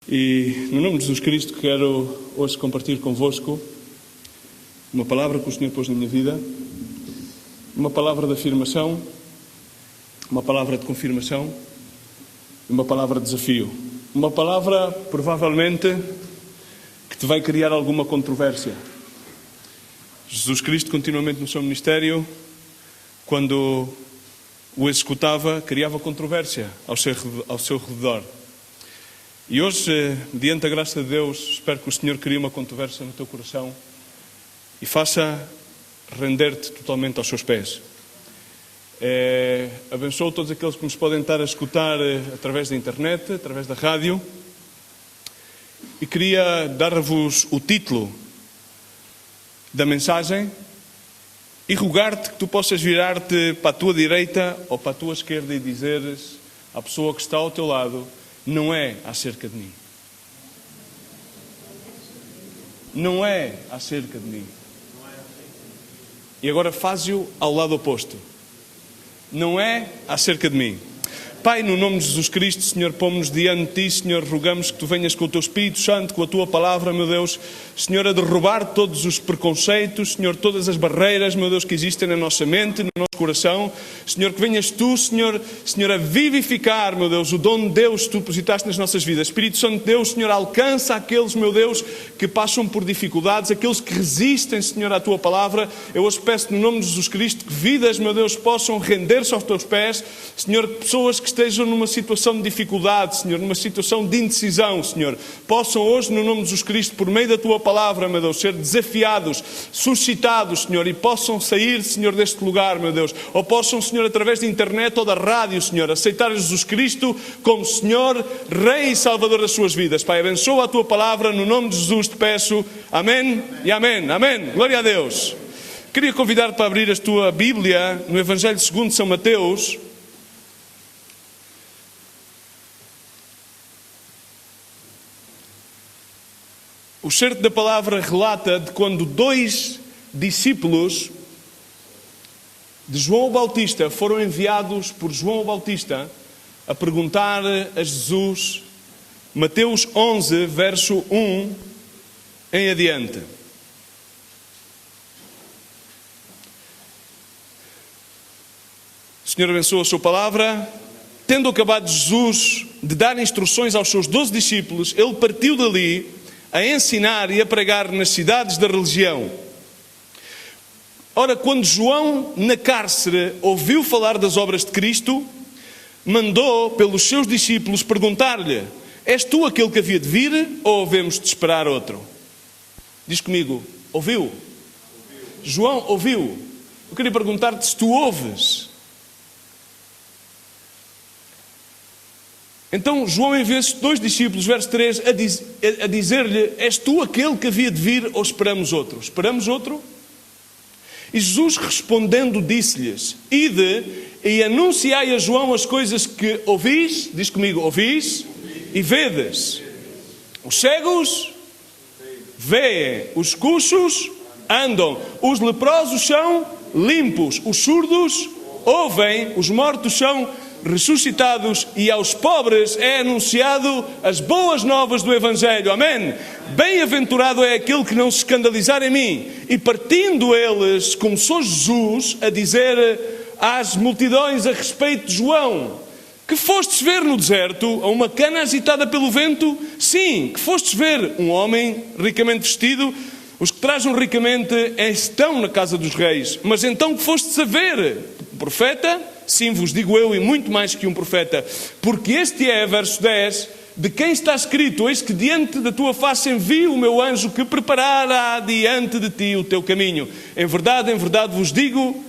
E no nome de Jesus Cristo quero hoje compartilhar convosco uma palavra que o Senhor pôs na minha vida, uma palavra de afirmação, uma palavra de confirmação e uma palavra de desafio. Uma palavra provavelmente que te vai criar alguma controvérsia. Jesus Cristo continuamente no seu ministério, quando o executava, criava controvérsia ao seu redor. E hoje, diante da graça de Deus, espero que o Senhor crie uma controvérsia no teu coração e faça render-te totalmente aos seus pés. Abençoo todos aqueles que nos podem estar a escutar através da internet, através da rádio. E queria dar-vos o título da mensagem e rogar-te que tu possas virar-te para a tua direita ou para a tua esquerda e dizeres à pessoa que está ao teu lado: não é acerca de mim. Não é acerca de mim. E agora faz-o ao lado oposto. Não é acerca de mim. Pai, no nome de Jesus Cristo, Senhor, pomos-nos diante de Ti, Senhor, rogamos que Tu venhas com o Teu Espírito Santo, com a Tua Palavra, meu Deus, Senhor, a derrubar todos os preconceitos, Senhor, todas as barreiras, meu Deus, que existem na nossa mente, no nosso coração, Senhor, que venhas Tu, Senhor, a vivificar, meu Deus, o dom de Deus que Tu depositaste nas nossas vidas. Espírito Santo de Deus, Senhor, alcança aqueles, meu Deus, que passam por dificuldades, aqueles que resistem, Senhor, à Tua Palavra. Eu hoje peço, no nome de Jesus Cristo, que vidas, meu Deus, possam render-se aos Teus pés, Senhor, pessoas que estejam numa situação de dificuldade, Senhor, numa situação de indecisão, Senhor, possam hoje, no nome de Jesus Cristo, por meio da Tua Palavra, meu Deus, ser desafiados, suscitados, Senhor, e possam sair, Senhor, deste lugar, meu Deus, ou possam, Senhor, através da internet ou da rádio, Senhor, aceitar Jesus Cristo como Senhor, Rei e Salvador das suas vidas. Pai, abençoa a Tua Palavra, no nome de Jesus te peço, amém e amém, amém, glória a Deus. Queria convidar-te para abrir a tua Bíblia no Evangelho segundo São Mateus. O certo da palavra relata de quando 2 discípulos de João o Bautista foram enviados por João o Bautista a perguntar a Jesus, Mateus 11, verso 1 em adiante. O Senhor abençoa a sua palavra. Tendo acabado Jesus de dar instruções aos seus 12 discípulos, ele partiu dali a ensinar e a pregar nas cidades da religião. Ora, quando João, na cárcere, ouviu falar das obras de Cristo, mandou pelos seus discípulos perguntar-lhe: és tu aquele que havia de vir, ou havemos de esperar outro? Diz comigo, ouviu? João ouviu. Eu queria perguntar-te se tu ouves. Então João enviou esses 2 discípulos, verso 3, a dizer-lhe: és tu aquele que havia de vir, ou esperamos outro? Esperamos outro? E Jesus respondendo disse-lhes: ide e anunciai a João as coisas que ouvis, diz comigo, ouvis, e vedes. Os cegos veem, os coxos andam, os leprosos são limpos, os surdos ouvem, os mortos são ressuscitados, e aos pobres é anunciado as boas novas do Evangelho. Amém? Bem-aventurado é aquele que não se escandalizar em mim. E partindo eles, começou Jesus a dizer às multidões a respeito de João: que fostes ver no deserto a uma cana agitada pelo vento? Sim, que fostes ver um homem ricamente vestido? Os que trajam ricamente estão na casa dos reis. Mas então que fostes a ver? Um profeta? Sim, vos digo eu, e muito mais que um profeta. Porque este é, verso 10, de quem está escrito: eis que diante da tua face envio o meu anjo que preparará diante de ti o teu caminho. Em verdade vos digo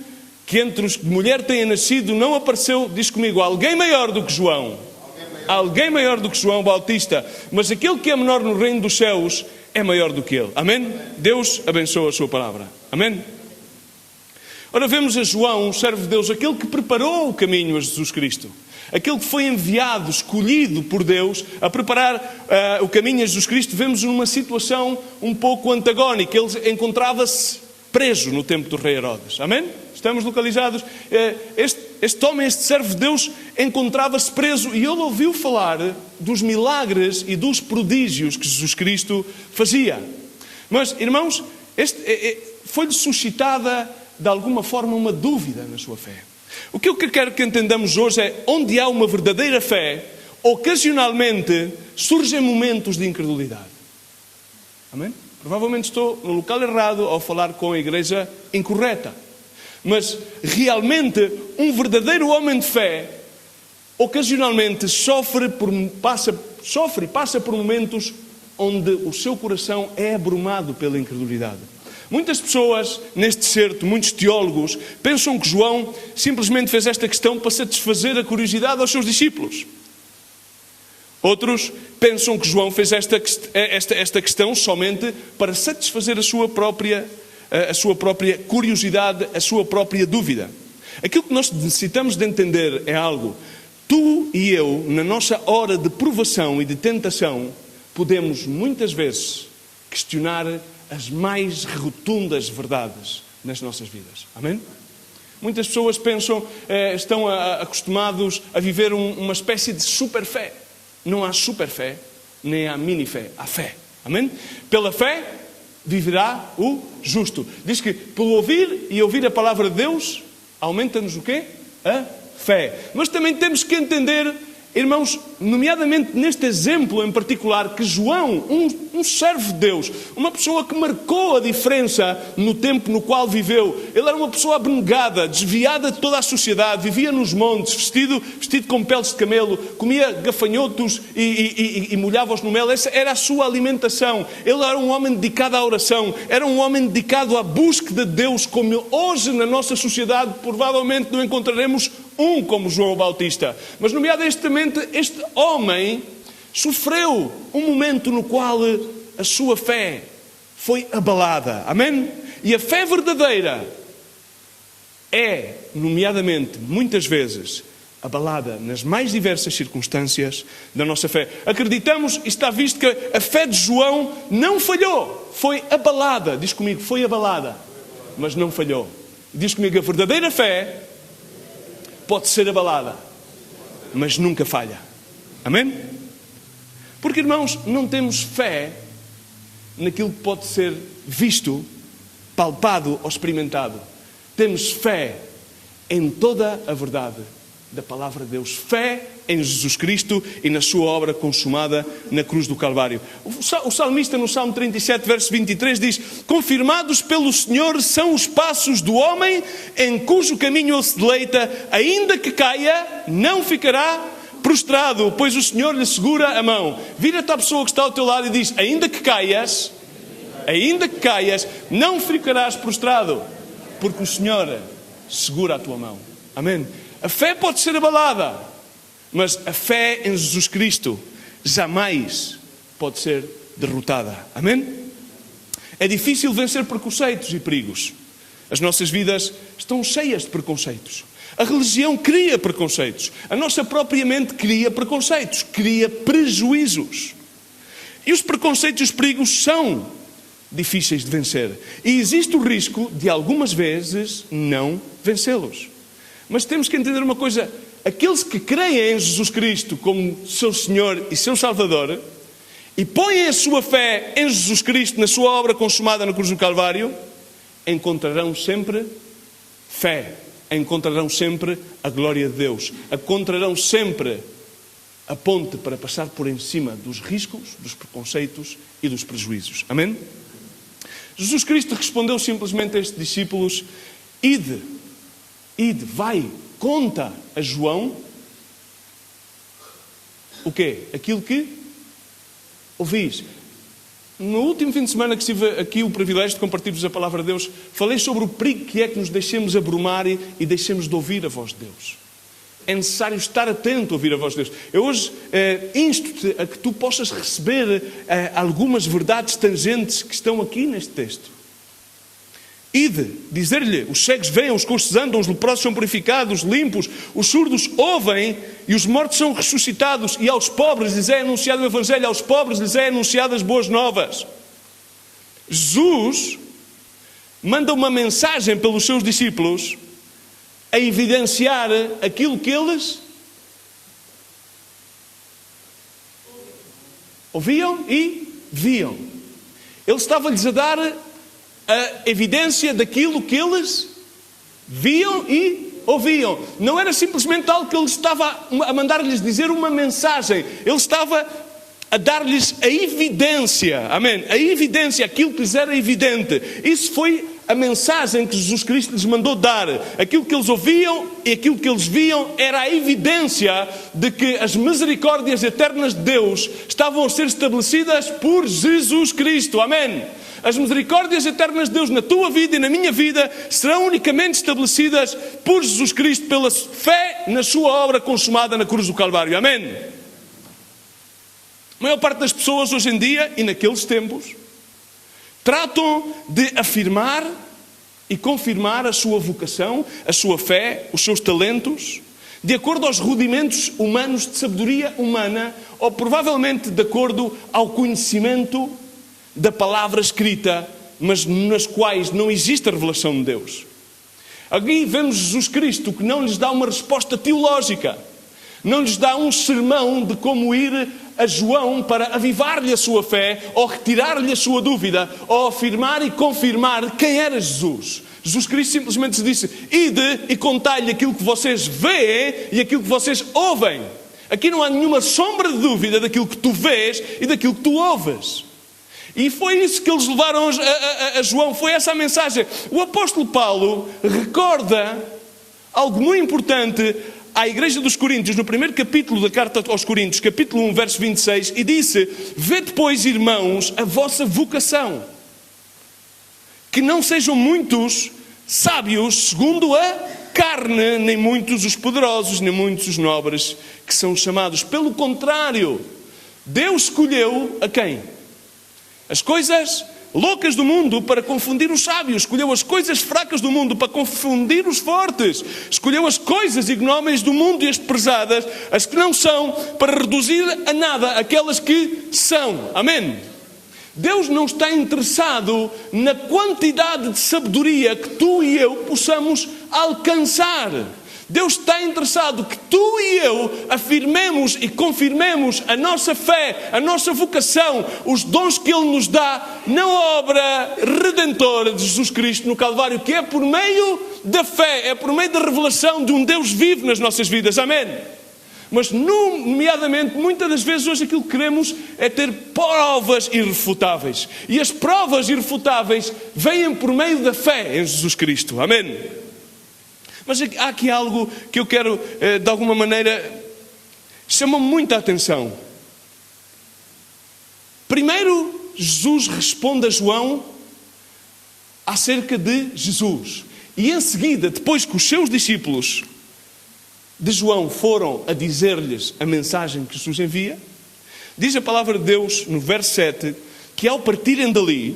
que entre os que de mulher tenha nascido não apareceu, diz comigo, alguém maior do que João. Alguém maior do que João Bautista. Mas aquele que é menor no reino dos céus é maior do que ele. Amém? Deus abençoa a sua palavra. Amém? Ora, vemos a João, um servo de Deus, aquele que preparou o caminho a Jesus Cristo. Aquele que foi enviado, escolhido por Deus a preparar o caminho a Jesus Cristo. Vemos numa situação um pouco antagónica. Ele encontrava-se preso no tempo do rei Herodes. Amém? Estamos localizados. este homem, este servo de Deus, encontrava-se preso e ele ouviu falar dos milagres e dos prodígios que Jesus Cristo fazia. Mas, irmãos, foi-lhe suscitada de alguma forma uma dúvida na sua fé. O que eu quero que entendamos hoje é, onde há uma verdadeira fé, ocasionalmente surgem momentos de incredulidade. Amém? Provavelmente estou no local errado ao falar com a igreja incorreta. Mas realmente um verdadeiro homem de fé ocasionalmente passa por momentos onde o seu coração é abrumado pela incredulidade. Muitas pessoas, neste certo, muitos teólogos, pensam que João simplesmente fez esta questão para satisfazer a curiosidade aos seus discípulos. Outros pensam que João fez esta questão somente para satisfazer a sua própria curiosidade, a sua própria dúvida. Aquilo que nós necessitamos de entender é algo. Tu e eu, na nossa hora de provação e de tentação, podemos muitas vezes questionar as mais rotundas verdades nas nossas vidas. Amém? Muitas pessoas pensam, estão acostumados a viver uma espécie de super fé. Não há super fé, nem há mini fé, há fé. Amém? Pela fé viverá o justo. Diz que pelo ouvir e ouvir a palavra de Deus, aumenta-nos o quê? A fé. Mas também temos que entender, irmãos, nomeadamente neste exemplo em particular, que João, um servo de Deus, uma pessoa que marcou a diferença no tempo no qual viveu, ele era uma pessoa abnegada, desviada de toda a sociedade, vivia nos montes, vestido com peles de camelo, comia gafanhotos e molhava-os no mel. Essa era a sua alimentação. Ele era um homem dedicado à oração, era um homem dedicado à búsqueda de Deus, como hoje na nossa sociedade provavelmente não encontraremos um como João Bautista. Mas nomeadamente este homem sofreu um momento no qual a sua fé foi abalada. Amém? E a fé verdadeira é, nomeadamente, muitas vezes, abalada nas mais diversas circunstâncias da nossa fé. Acreditamos, e está visto, que a fé de João não falhou. Foi abalada. Diz comigo, foi abalada. Mas não falhou. Diz comigo, a verdadeira fé pode ser abalada, mas nunca falha. Amém? Porque, irmãos, não temos fé naquilo que pode ser visto, palpado ou experimentado. Temos fé em toda a verdade da palavra de Deus. Fé em Jesus Cristo e na sua obra consumada na cruz do Calvário. O salmista no Salmo 37, verso 23 diz: confirmados pelo Senhor são os passos do homem em cujo caminho ele se deleita, ainda que caia, não ficará prostrado, pois o Senhor lhe segura a mão. Vira-te à pessoa que está ao teu lado e diz: ainda que caias, não ficarás prostrado, porque o Senhor segura a tua mão. Amém? A fé pode ser abalada, mas a fé em Jesus Cristo jamais pode ser derrotada. Amém? É difícil vencer preconceitos e perigos. As nossas vidas estão cheias de preconceitos. A religião cria preconceitos. A nossa própria mente cria preconceitos, cria prejuízos. E os preconceitos e os perigos são difíceis de vencer. E existe o risco de algumas vezes não vencê-los. Mas temos que entender uma coisa: aqueles que creem em Jesus Cristo como seu Senhor e seu Salvador e põem a sua fé em Jesus Cristo, na sua obra consumada na cruz do Calvário, encontrarão sempre fé, encontrarão sempre a glória de Deus, encontrarão sempre a ponte para passar por em cima dos riscos, dos preconceitos e dos prejuízos. Amém? Jesus Cristo respondeu simplesmente a estes discípulos: ide, vai, conta a João o quê? Aquilo que ouvis. No último fim de semana que tive aqui o privilégio de compartilhar-vos a palavra de Deus, falei sobre o perigo que é que nos deixemos abrumar e deixemos de ouvir a voz de Deus. É necessário estar atento a ouvir a voz de Deus. Eu hoje insto-te a que tu possas receber algumas verdades tangentes que estão aqui neste texto. Ide, dizer-lhe: os cegos veem, os coxos andam, os leprosos são purificados, limpos, os surdos ouvem e os mortos são ressuscitados, e aos pobres lhes é anunciado o Evangelho, aos pobres lhes é anunciado as boas novas. Jesus manda uma mensagem pelos seus discípulos a evidenciar aquilo que eles ouviam e viam. Ele estava-lhes a dar a evidência daquilo que eles viam e ouviam. Não era simplesmente algo que ele estava a mandar-lhes dizer uma mensagem. Ele estava a dar-lhes a evidência. Amém? A evidência, aquilo que lhes era evidente. Isso foi a mensagem que Jesus Cristo lhes mandou dar. Aquilo que eles ouviam e aquilo que eles viam era a evidência de que as misericórdias eternas de Deus estavam a ser estabelecidas por Jesus Cristo. Amém? As misericórdias eternas de Deus na tua vida e na minha vida serão unicamente estabelecidas por Jesus Cristo pela fé na sua obra consumada na cruz do Calvário. Amém? A maior parte das pessoas hoje em dia e naqueles tempos tratam de afirmar e confirmar a sua vocação, a sua fé, os seus talentos, de acordo aos rudimentos humanos de sabedoria humana ou provavelmente de acordo ao conhecimento da palavra escrita, mas nas quais não existe a revelação de Deus. Aqui vemos Jesus Cristo que não lhes dá uma resposta teológica, não lhes dá um sermão de como ir a João para avivar-lhe a sua fé, ou retirar-lhe a sua dúvida, ou afirmar e confirmar quem era Jesus. Jesus Cristo simplesmente disse: ide e contai-lhe aquilo que vocês veem e aquilo que vocês ouvem. Aqui não há nenhuma sombra de dúvida daquilo que tu vês e daquilo que tu ouves. E foi isso que eles levaram a João, foi essa a mensagem. O apóstolo Paulo recorda algo muito importante à igreja dos Coríntios, no primeiro capítulo da carta aos Coríntios, capítulo 1, verso 26, e disse: vede, pois, irmãos, a vossa vocação, que não sejam muitos sábios segundo a carne, nem muitos os poderosos, nem muitos os nobres, que são chamados. Pelo contrário, Deus escolheu a quem? As coisas loucas do mundo para confundir os sábios. Escolheu as coisas fracas do mundo para confundir os fortes. Escolheu as coisas ignóbeis do mundo e as pesadas, as que não são, para reduzir a nada aquelas que são. Amém? Deus não está interessado na quantidade de sabedoria que tu e eu possamos alcançar. Deus está interessado que tu e eu afirmemos e confirmemos a nossa fé, a nossa vocação, os dons que Ele nos dá na obra redentora de Jesus Cristo no Calvário, que é por meio da fé, é por meio da revelação de um Deus vivo nas nossas vidas. Amém? Mas, nomeadamente, muitas das vezes hoje aquilo que queremos é ter provas irrefutáveis. E as provas irrefutáveis vêm por meio da fé em Jesus Cristo. Amém? Mas há aqui algo que eu quero, de alguma maneira, chama-me muita atenção. Primeiro, Jesus responde a João acerca de Jesus. E em seguida, depois que os seus discípulos de João foram a dizer-lhes a mensagem que Jesus envia, diz a palavra de Deus, no verso 7, que ao partirem dali,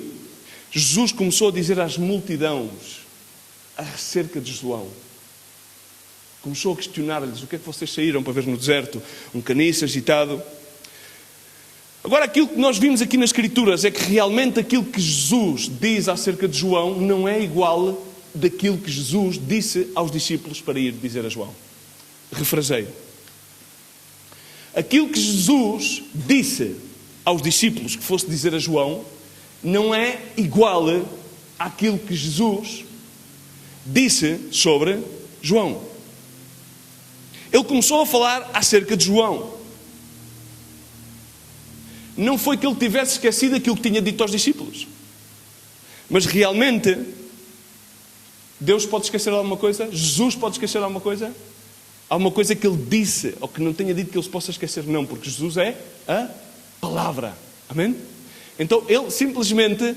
Jesus começou a dizer às multidões acerca de João. Começou a questionar-lhes: o que é que vocês saíram para ver no deserto? Um caniço agitado. Agora, aquilo que nós vimos aqui nas Escrituras é que realmente aquilo que Jesus diz acerca de João não é igual daquilo que Jesus disse aos discípulos para ir dizer a João. Refraseio. Aquilo que Jesus disse aos discípulos que fosse dizer a João não é igual àquilo que Jesus disse sobre João. Ele começou a falar acerca de João. Não foi que ele tivesse esquecido aquilo que tinha dito aos discípulos. Mas realmente, Deus pode esquecer alguma coisa? Jesus pode esquecer alguma coisa? Alguma coisa que ele disse, ou que não tenha dito que ele se possa esquecer? Não, porque Jesus é a palavra. Amém? Então, ele simplesmente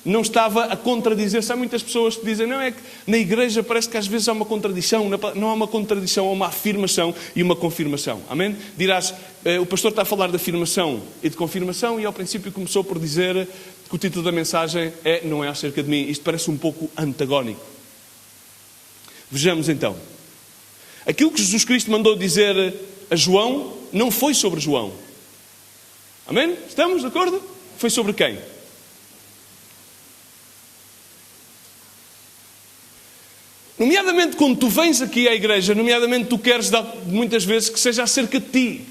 não estava a contradizer-se. Há muitas pessoas que dizem: não, é que na igreja parece que às vezes há uma contradição. Não há uma contradição, há uma afirmação e uma confirmação. Amém? Dirás: o pastor está a falar de afirmação e de confirmação, e ao princípio começou por dizer que o título da mensagem não é acerca de mim. Isto parece um pouco antagónico. Vejamos então. Aquilo que Jesus Cristo mandou dizer a João não foi sobre João. Amém? Estamos de acordo? Foi sobre quem? Nomeadamente quando tu vens aqui à igreja, nomeadamente tu queres muitas vezes que seja acerca de ti.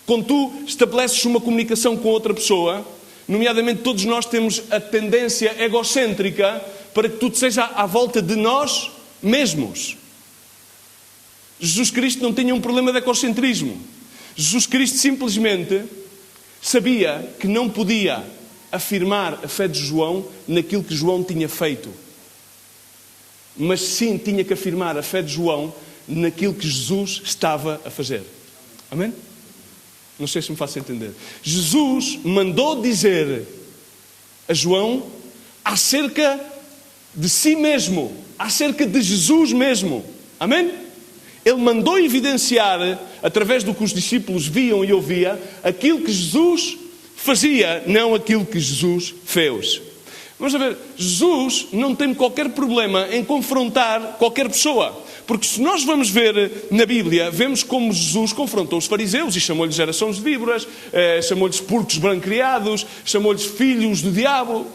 Quando tu estabeleces uma comunicação com outra pessoa, nomeadamente todos nós temos a tendência egocêntrica para que tudo seja à volta de nós mesmos. Jesus Cristo não tinha um problema de egocentrismo. Jesus Cristo simplesmente sabia que não podia afirmar a fé de João naquilo que João tinha feito. Mas sim tinha que afirmar a fé de João naquilo que Jesus estava a fazer. Amém? Não sei se me faço entender. Jesus mandou dizer a João acerca de si mesmo, acerca de Jesus mesmo. Amém? Ele mandou evidenciar, através do que os discípulos viam e ouviam, aquilo que Jesus fazia, não aquilo que Jesus fez. Vamos ver, Jesus não tem qualquer problema em confrontar qualquer pessoa. Porque se nós vamos ver na Bíblia, vemos como Jesus confrontou os fariseus e chamou-lhes gerações de víboras, chamou-lhes porcos branqueados, chamou-lhes filhos do diabo.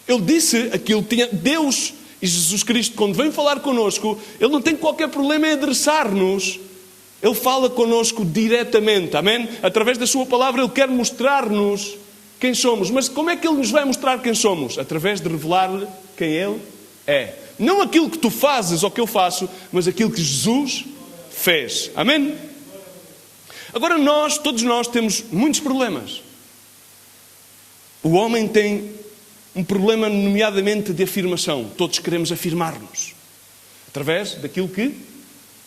Ele disse aquilo que tinha Deus. E Jesus Cristo, quando vem falar connosco, Ele não tem qualquer problema em endereçar-nos. Ele fala connosco diretamente, amém? Através da sua palavra Ele quer mostrar-nos quem somos. Mas como é que Ele nos vai mostrar quem somos? Através de revelar-lhe quem Ele é. Não aquilo que tu fazes ou que eu faço, mas aquilo que Jesus fez. Amém? Agora todos nós temos muitos problemas. O homem tem um problema nomeadamente de afirmação. Todos queremos afirmar-nos através daquilo que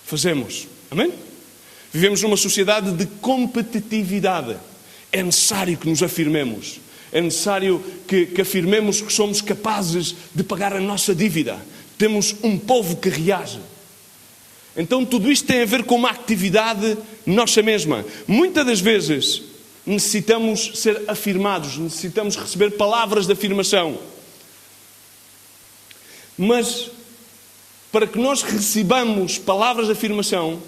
fazemos. Amém? Vivemos numa sociedade de competitividade. É necessário que nos afirmemos. É necessário que afirmemos que somos capazes de pagar a nossa dívida. Temos um povo que reage. Então tudo isto tem a ver com uma atividade nossa mesma. Muitas das vezes necessitamos ser afirmados, necessitamos receber palavras de afirmação. Mas para que nós recebamos palavras de afirmação,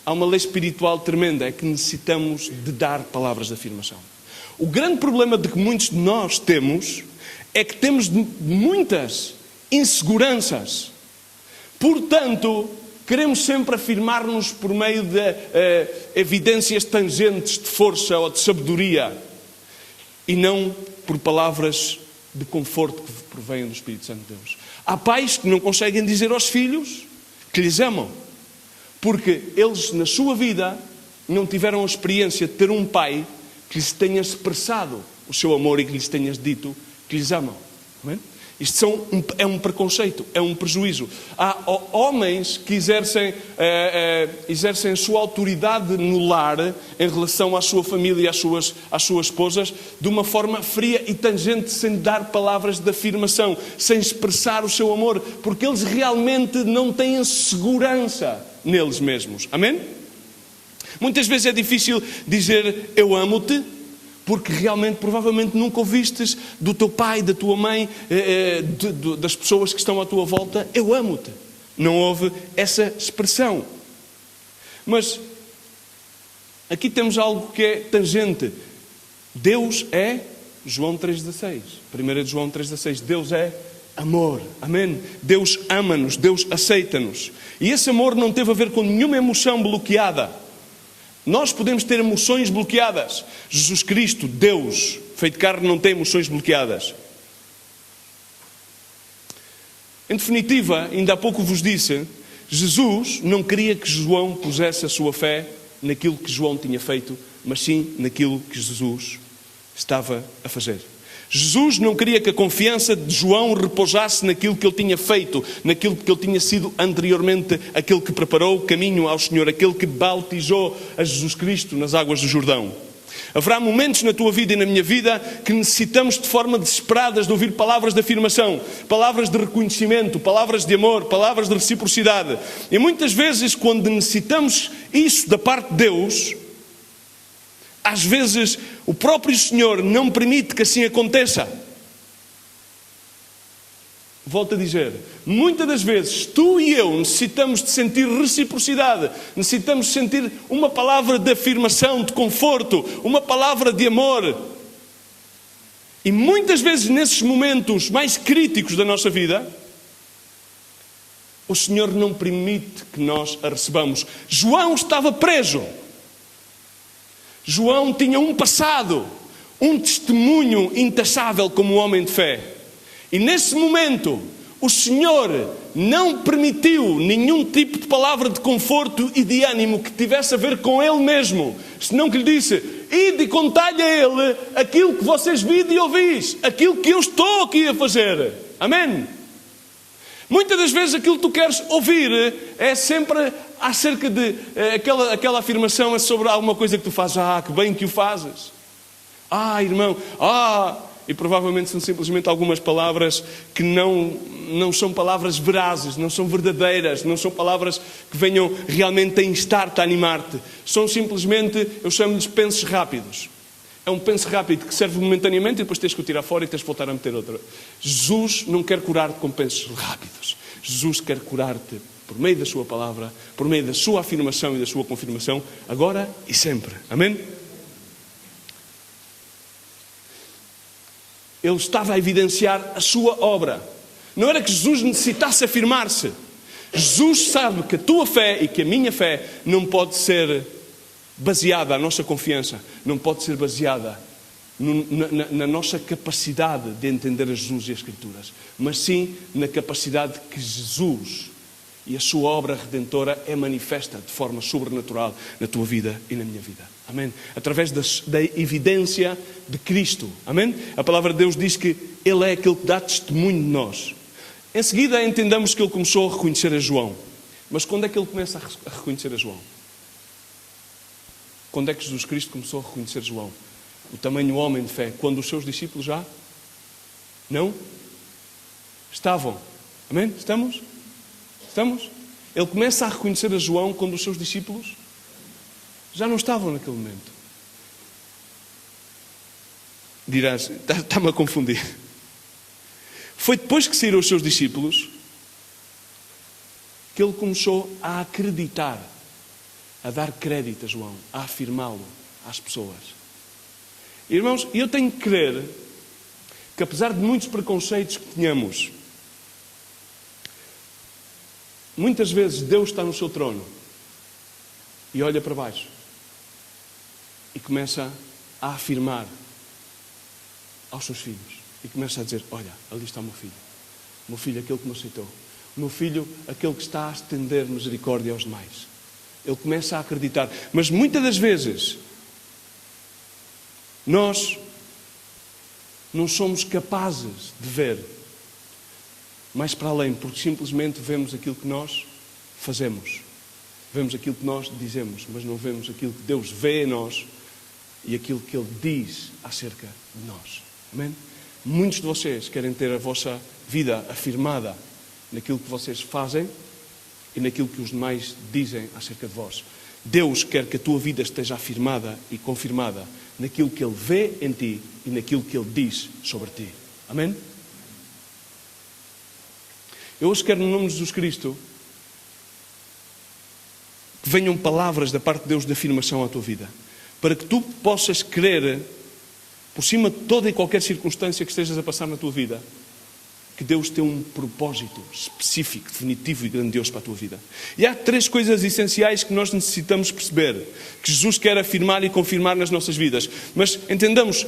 há uma lei espiritual tremenda, é que necessitamos de dar palavras de afirmação. O grande problema de que muitos de nós temos é que temos muitas inseguranças. Portanto, queremos sempre afirmar-nos por meio de evidências tangentes de força ou de sabedoria e não por palavras de conforto que provêm do Espírito Santo de Deus. Há pais que não conseguem dizer aos filhos que lhes amam, porque eles na sua vida não tiveram a experiência de ter um pai que lhes tenha expressado o seu amor e que lhes tenha dito que lhes amam. Amém? Isto é um preconceito, é um prejuízo. Há homens que exercem a sua autoridade no lar em relação à sua família e às suas esposas de uma forma fria e tangente, sem dar palavras de afirmação, sem expressar o seu amor, porque eles realmente não têm segurança neles mesmos. Amém? Muitas vezes é difícil dizer eu amo-te, porque realmente, provavelmente, nunca ouvistes do teu pai, da tua mãe, das pessoas que estão à tua volta, eu amo-te. Não houve essa expressão. Mas aqui temos algo que é tangente. Deus é, João 3,16. 1 João 3,16. Deus é amor. Amém? Deus ama-nos, Deus aceita-nos. E esse amor não teve a ver com nenhuma emoção bloqueada. Nós podemos ter emoções bloqueadas. Jesus Cristo, Deus, feito carne, não tem emoções bloqueadas. Em definitiva, ainda há pouco vos disse, Jesus não queria que João pusesse a sua fé naquilo que João tinha feito, mas sim naquilo que Jesus estava a fazer. Jesus não queria que a confiança de João repousasse naquilo que ele tinha feito, naquilo que ele tinha sido anteriormente, aquele que preparou o caminho ao Senhor, aquele que bautizou a Jesus Cristo nas águas do Jordão. Haverá momentos na tua vida e na minha vida que necessitamos de forma desesperada de ouvir palavras de afirmação, palavras de reconhecimento, palavras de amor, palavras de reciprocidade. E muitas vezes, quando necessitamos isso da parte de Deus, às vezes o próprio Senhor não permite que assim aconteça. Volto a dizer, muitas das vezes tu e eu necessitamos de sentir reciprocidade, necessitamos de sentir uma palavra de afirmação, de conforto, uma palavra de amor. E muitas vezes nesses momentos mais críticos da nossa vida, o Senhor não permite que nós a recebamos. João estava preso. João tinha um passado, um testemunho intassável como homem de fé. E nesse momento, o Senhor não permitiu nenhum tipo de palavra de conforto e de ânimo que tivesse a ver com Ele mesmo. Senão que lhe disse: ide e contai-lhe a Ele aquilo que vocês viram e ouvis, aquilo que eu estou aqui a fazer. Amém? Muitas das vezes aquilo que tu queres ouvir é sempre acerca de aquela afirmação sobre alguma coisa que tu fazes. Ah, que bem que o fazes. Ah, irmão, e provavelmente são simplesmente algumas palavras que não são palavras verazes, não são verdadeiras, não são palavras que venham realmente a instar-te, a animar-te. São simplesmente, eu chamo-lhes pensos rápidos. É um penso rápido que serve momentaneamente e depois tens que o tirar fora e tens de voltar a meter outra. Jesus não quer curar-te com pensos rápidos. Jesus quer curar-te por meio da sua palavra, por meio da sua afirmação e da sua confirmação, agora e sempre. Amém? Ele estava a evidenciar a sua obra. Não era que Jesus necessitasse afirmar-se. Jesus sabe que a tua fé e que a minha fé não pode ser baseada, a nossa confiança não pode ser baseada na nossa capacidade de entender a Jesus e as Escrituras, mas sim na capacidade que Jesus e a sua obra redentora é manifesta de forma sobrenatural na tua vida e na minha vida. Amém? Através da evidência de Cristo. Amém? A palavra de Deus diz que Ele é aquele que dá testemunho de nós. Em seguida entendamos que Ele começou a reconhecer a João. Mas quando é que Ele começa a reconhecer a João? Quando é que Jesus Cristo começou a reconhecer João? O tamanho homem de fé. Quando os seus discípulos já não estavam. Amém? Estamos? Ele começa a reconhecer a João quando os seus discípulos já não estavam naquele momento. Dirás, está-me a confundir. Foi depois que saíram os seus discípulos que ele começou a acreditar, a dar crédito a João, a afirmá-lo às pessoas. Irmãos, eu tenho que crer que apesar de muitos preconceitos que tenhamos, muitas vezes Deus está no seu trono e olha para baixo e começa a afirmar aos seus filhos. E começa a dizer: olha, ali está o meu filho aquele que me aceitou. O meu filho, aquele que está a estender misericórdia aos demais. Ele começa a acreditar. Mas muitas das vezes nós não somos capazes de ver mais para além, porque simplesmente vemos aquilo que nós fazemos. Vemos aquilo que nós dizemos, mas não vemos aquilo que Deus vê em nós e aquilo que Ele diz acerca de nós. Amém? Muitos de vocês querem ter a vossa vida afirmada naquilo que vocês fazem e naquilo que os demais dizem acerca de vós. Deus quer que a tua vida esteja afirmada e confirmada naquilo que Ele vê em ti e naquilo que Ele diz sobre ti. Amém? Eu hoje quero, no nome de Jesus Cristo, que venham palavras da parte de Deus de afirmação à tua vida, para que tu possas crer, por cima de toda e qualquer circunstância que estejas a passar na tua vida, que Deus tem um propósito específico, definitivo e grandioso para a tua vida. E há 3 coisas essenciais que nós necessitamos perceber, que Jesus quer afirmar e confirmar nas nossas vidas. Mas entendamos,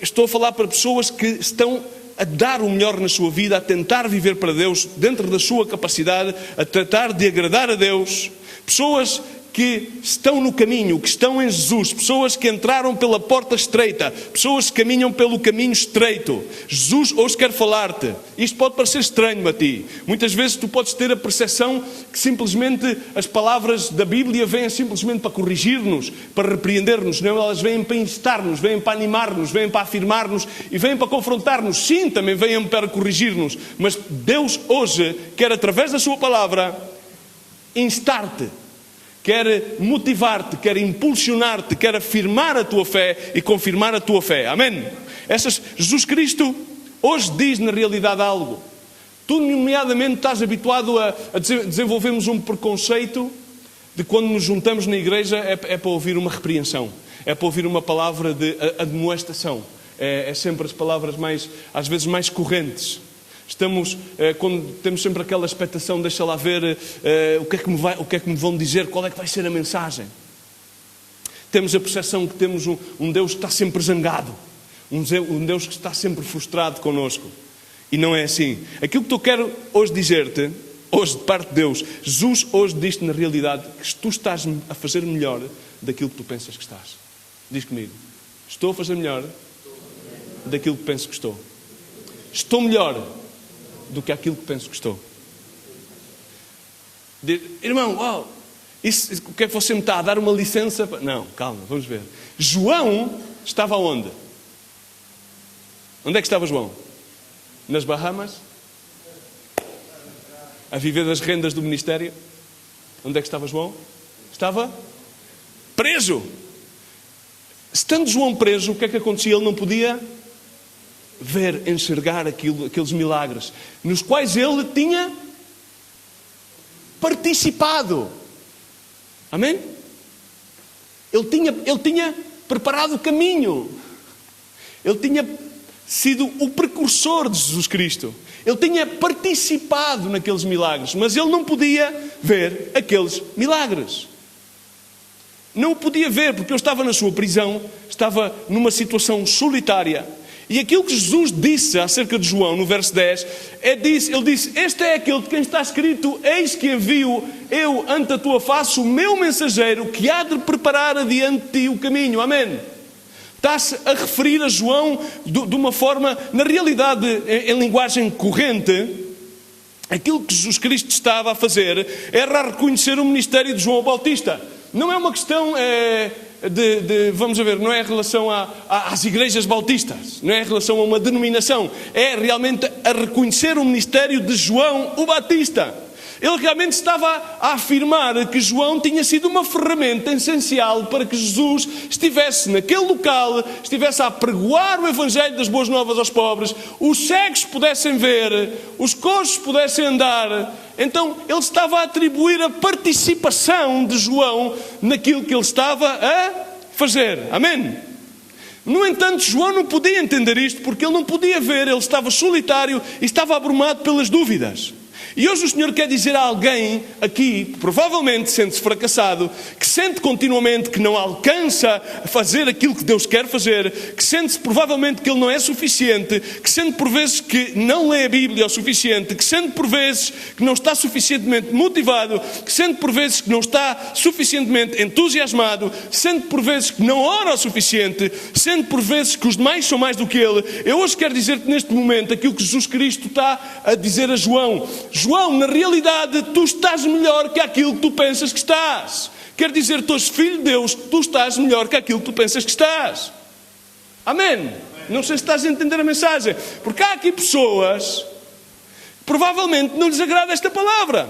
estou a falar para pessoas que estão a dar o melhor na sua vida, a tentar viver para Deus dentro da sua capacidade, a tratar de agradar a Deus. Pessoas que estão no caminho, que estão em Jesus, pessoas que entraram pela porta estreita, pessoas que caminham pelo caminho estreito. Jesus hoje quer falar-te. Isto pode parecer estranho a ti. Muitas vezes tu podes ter a percepção que simplesmente as palavras da Bíblia vêm simplesmente para corrigir-nos, para repreender-nos. Não, elas vêm para instar-nos, vêm para animar-nos, vêm para afirmar-nos e vêm para confrontar-nos. Sim, também vêm para corrigir-nos. Mas Deus hoje quer, através da sua palavra, instar-te. Quer motivar-te, quer impulsionar-te, quer afirmar a tua fé e confirmar a tua fé. Amém? Jesus Cristo hoje diz na realidade algo. Tu, nomeadamente, estás habituado a desenvolvermos um preconceito de quando nos juntamos na igreja é para ouvir uma repreensão, é para ouvir uma palavra de admoestação. É sempre as palavras às vezes mais correntes. Quando temos sempre aquela expectação, deixa lá ver o que é que me vão dizer, qual é que vai ser a mensagem. Temos a percepção que temos um Deus que está sempre zangado, um Deus que está sempre frustrado connosco. E não é assim. Aquilo que eu quero hoje dizer-te, hoje de parte de Deus, Jesus hoje diz-te na realidade que tu estás a fazer melhor daquilo que tu pensas que estás. Diz comigo: estou a fazer melhor daquilo que penso que estou. Estou melhor do que aquilo que penso que estou. Irmão, uau, o que é que você me está a dar uma licença? Não, calma, vamos ver. João estava onde? Onde é que estava João? Nas Bahamas? A viver das rendas do ministério? Onde é que estava João? Estava preso. Estando João preso, o que é que acontecia? Ele não podia ver, enxergar aqueles milagres, nos quais ele tinha participado. Amém? Ele tinha preparado o caminho. Ele tinha sido o precursor de Jesus Cristo. Ele tinha participado naqueles milagres, mas ele não podia ver aqueles milagres. Não o podia ver, porque ele estava na sua prisão, estava numa situação solitária. E aquilo que Jesus disse acerca de João, no verso 10, ele disse: este é aquele de quem está escrito: eis que envio eu ante a tua face o meu mensageiro, que há de preparar adiante de ti o caminho. Amém? Está-se a referir a João de uma forma, na realidade, em linguagem corrente. Aquilo que Jesus Cristo estava a fazer era a reconhecer o ministério de João Bautista. Não é uma questão vamos ver, não é em relação às igrejas bautistas, não é em relação a uma denominação, é realmente a reconhecer o ministério de João o Batista. Ele realmente estava a afirmar que João tinha sido uma ferramenta essencial para que Jesus estivesse naquele local, estivesse a pregoar o Evangelho das Boas Novas aos pobres, os cegos pudessem ver, os coxos pudessem andar. Então ele estava a atribuir a participação de João naquilo que ele estava a fazer. Amém? No entanto, João não podia entender isto, porque ele não podia ver, ele estava solitário e estava abrumado pelas dúvidas. E hoje o Senhor quer dizer a alguém aqui, provavelmente sente-se fracassado, que sente continuamente que não alcança a fazer aquilo que Deus quer fazer, que sente-se provavelmente que Ele não é suficiente, que sente por vezes que não lê a Bíblia o suficiente, que sente por vezes que não está suficientemente motivado, que sente por vezes que não está suficientemente entusiasmado, sente por vezes que não ora o suficiente, sente por vezes que os demais são mais do que ele. Eu hoje quero dizer-te neste momento aquilo que Jesus Cristo está a dizer a João. João, na realidade, tu estás melhor que aquilo que tu pensas que estás. Quer dizer, tu és filho de Deus, tu estás melhor que aquilo que tu pensas que estás. Amém? Não sei se estás a entender a mensagem. Porque há aqui pessoas que provavelmente não lhes agrada esta palavra.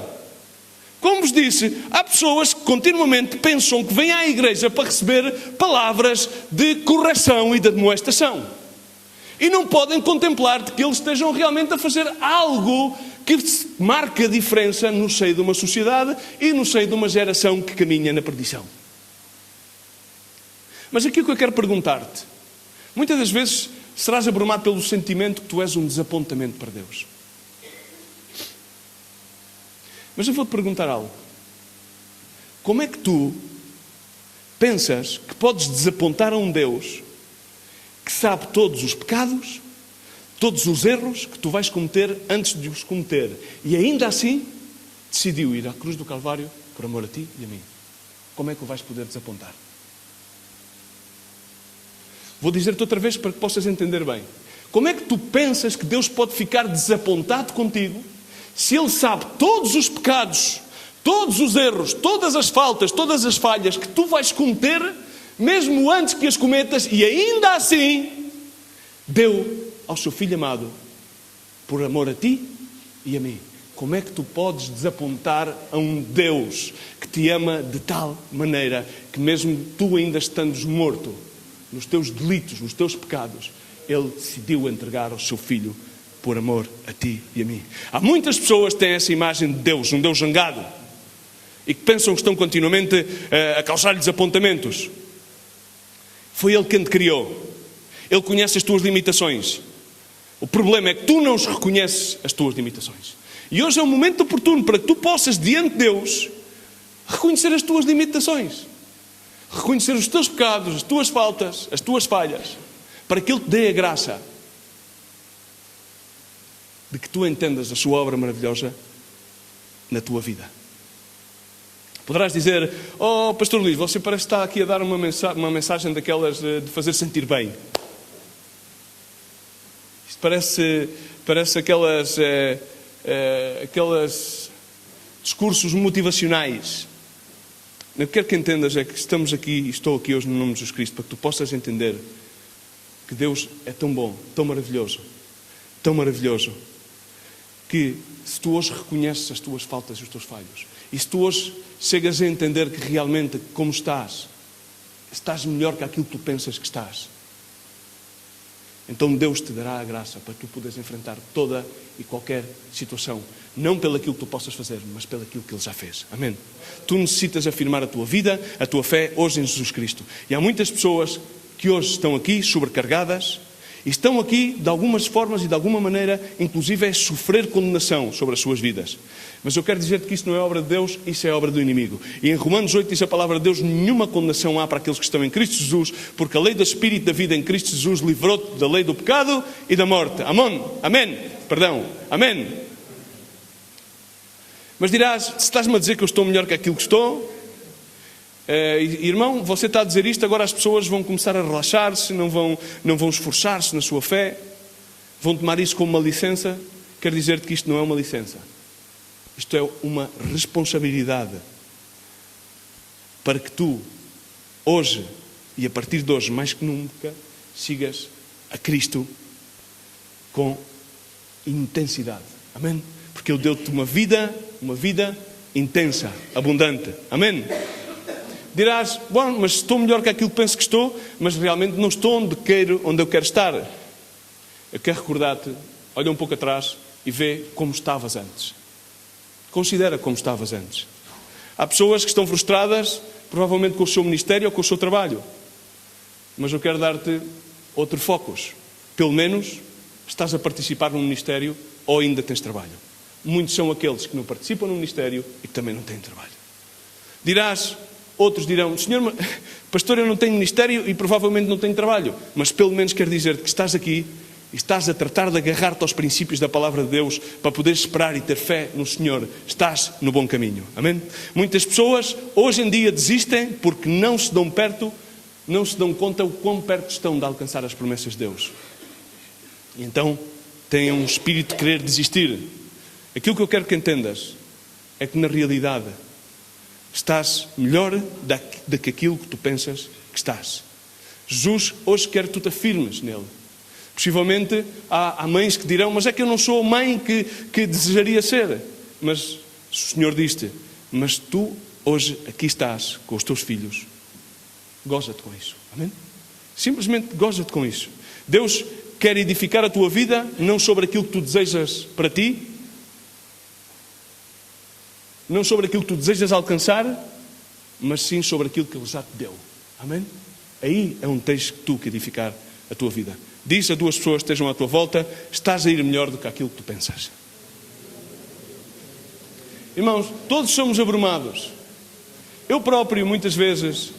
Como vos disse, há pessoas que continuamente pensam que vêm à igreja para receber palavras de correção e de admoestação. E não podem contemplar que eles estejam realmente a fazer algo que marca a diferença no seio de uma sociedade e no seio de uma geração que caminha na perdição. Mas aquilo que eu quero perguntar-te, muitas das vezes serás abrumado pelo sentimento que tu és um desapontamento para Deus. Mas eu vou-te perguntar algo. Como é que tu pensas que podes desapontar a um Deus que sabe todos os pecados, todos os erros que tu vais cometer antes de os cometer, e ainda assim decidiu ir à cruz do Calvário por amor a ti e a mim? Como é que o vais poder desapontar? Vou dizer-te outra vez para que possas entender bem. Como é que tu pensas que Deus pode ficar desapontado contigo se Ele sabe todos os pecados, todos os erros, todas as faltas, todas as falhas que tu vais cometer, mesmo antes que as cometas, e ainda assim deu ao seu Filho amado por amor a ti e a mim? Como é que tu podes desapontar a um Deus que te ama de tal maneira que mesmo tu ainda estando morto nos teus delitos, nos teus pecados, Ele decidiu entregar ao seu Filho por amor a ti e a mim? Há muitas pessoas que têm essa imagem de Deus, um Deus zangado, e que pensam que estão continuamente a causar-lhe desapontamentos. Foi Ele quem te criou. Ele conhece as tuas limitações. O problema é que tu não reconheces as tuas limitações. E hoje é um momento oportuno para que tu possas, diante de Deus, reconhecer as tuas limitações. Reconhecer os teus pecados, as tuas faltas, as tuas falhas, para que Ele te dê a graça de que tu entendas a sua obra maravilhosa na tua vida. Poderás dizer: oh, Pastor Luís, você parece estar aqui a dar uma mensagem daquelas de fazer sentir bem. Isto parece aquelas discursos motivacionais. Eu quero que entendas é que estamos aqui, estou aqui hoje no nome de Jesus Cristo, para que tu possas entender que Deus é tão bom, tão maravilhoso, que se tu hoje reconheces as tuas faltas e os teus falhos, e se tu hoje chegas a entender que realmente como estás melhor que aquilo que tu pensas que estás, então Deus te dará a graça para tu poderes enfrentar toda e qualquer situação, não pelo aquilo que tu possas fazer, mas pelo aquilo que Ele já fez. Amém? Tu necessitas afirmar a tua vida, a tua fé hoje em Jesus Cristo. E há muitas pessoas que hoje estão aqui sobrecarregadas e estão aqui de algumas formas e de alguma maneira, inclusive, a sofrer condenação sobre as suas vidas. Mas eu quero dizer-te que isso não é obra de Deus, isso é obra do inimigo. E em Romanos 8 diz a palavra de Deus: nenhuma condenação há para aqueles que estão em Cristo Jesus, porque a lei do Espírito da vida em Cristo Jesus livrou-te da lei do pecado e da morte. Amém? Amém. Perdão. Amém. Mas dirás: se estás-me a dizer que eu estou melhor que aquilo que estou, irmão, você está a dizer isto, agora as pessoas vão começar a relaxar-se, não vão esforçar-se na sua fé, vão tomar isso como uma licença. Quero dizer-te que isto não é uma licença. Isto é uma responsabilidade para que tu, hoje e a partir de hoje, mais que nunca, sigas a Cristo com intensidade. Amém? Porque Ele deu-te uma vida intensa, abundante. Amém? Dirás: bom, mas estou melhor que aquilo que penso que estou, mas realmente não estou onde eu quero estar. Eu quero recordar-te, olha um pouco atrás e vê como estavas antes. Considera como estavas antes. Há pessoas que estão frustradas, provavelmente com o seu ministério ou com o seu trabalho. Mas eu quero dar-te outro foco. Pelo menos estás a participar num ministério ou ainda tens trabalho. Muitos são aqueles que não participam no ministério e que também não têm trabalho. Dirás, outros dirão: Senhor, pastor, eu não tenho ministério e provavelmente não tenho trabalho. Mas pelo menos quero dizer-te que estás aqui e estás a tratar de agarrar-te aos princípios da palavra de Deus para poderes esperar e ter fé no Senhor. Estás no bom caminho. Amém? Muitas pessoas hoje em dia desistem porque não se dão conta o quão perto estão de alcançar as promessas de Deus. E então têm um espírito de querer desistir. Aquilo que eu quero que entendas é que na realidade estás melhor do que aquilo que tu pensas que estás. Jesus hoje quer que tu te afirmes nele. Possivelmente há mães que dirão: mas é que eu não sou a mãe que desejaria ser. Mas o Senhor diz-te: mas tu hoje aqui estás com os teus filhos. Goza-te com isso. Amém? Simplesmente goza-te com isso. Deus quer edificar a tua vida não sobre aquilo que tu desejas para ti, não sobre aquilo que tu desejas alcançar, mas sim sobre aquilo que Ele já te deu. Amém? Aí é onde tens tu que edificar a tua vida. Diz a duas pessoas que estejam à tua volta: estás a ir melhor do que aquilo que tu pensas. Irmãos, todos somos abrumados. Eu próprio, muitas vezes,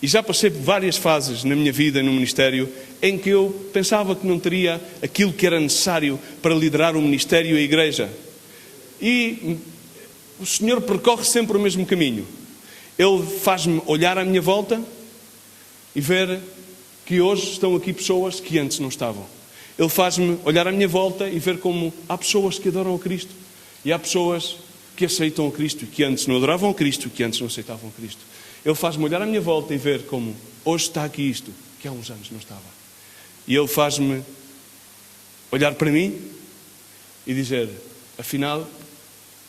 e já passei por várias fases na minha vida, no ministério, em que eu pensava que não teria aquilo que era necessário para liderar o ministério e a igreja. E o Senhor percorre sempre o mesmo caminho. Ele faz-me olhar à minha volta e ver que hoje estão aqui pessoas que antes não estavam. Ele faz-me olhar à minha volta e ver como há pessoas que adoram a Cristo e há pessoas que aceitam a Cristo e que antes não adoravam a Cristo e que antes não aceitavam a Cristo. Ele faz-me olhar à minha volta e ver como hoje está aqui isto que há uns anos não estava. E Ele faz-me olhar para mim e dizer: afinal,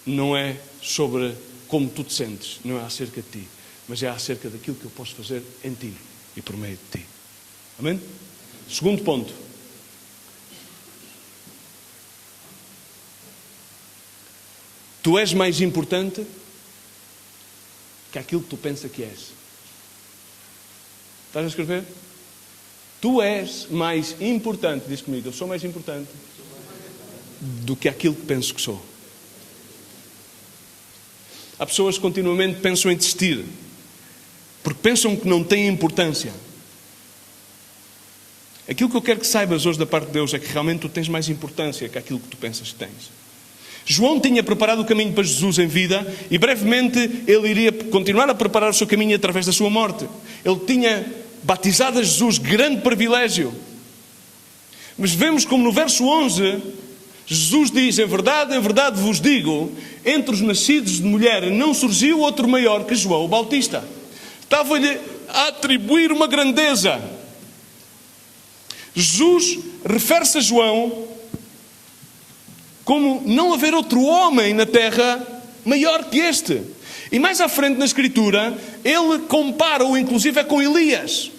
não é sobre como tu te sentes, não é acerca de ti, mas é acerca daquilo que eu posso fazer em ti e por meio de ti. Amém? Segundo ponto. Tu és mais importante que aquilo que tu pensas que és. Estás a escrever? Tu és mais importante, diz comigo, eu sou mais importante do que aquilo que penso que sou. Há pessoas que continuamente pensam em desistir, porque pensam que não têm importância. Aquilo que eu quero que saibas hoje da parte de Deus é que realmente tu tens mais importância que aquilo que tu pensas que tens. João tinha preparado o caminho para Jesus em vida e brevemente ele iria continuar a preparar o seu caminho através da sua morte. Ele tinha batizado a Jesus, grande privilégio. Mas vemos como no verso 11, Jesus diz, em verdade vos digo, entre os nascidos de mulher não surgiu outro maior que João o Bautista. Estava-lhe a atribuir uma grandeza. Jesus refere-se a João como não haver outro homem na terra maior que este. E mais à frente na Escritura, ele compara-o inclusive com Elias.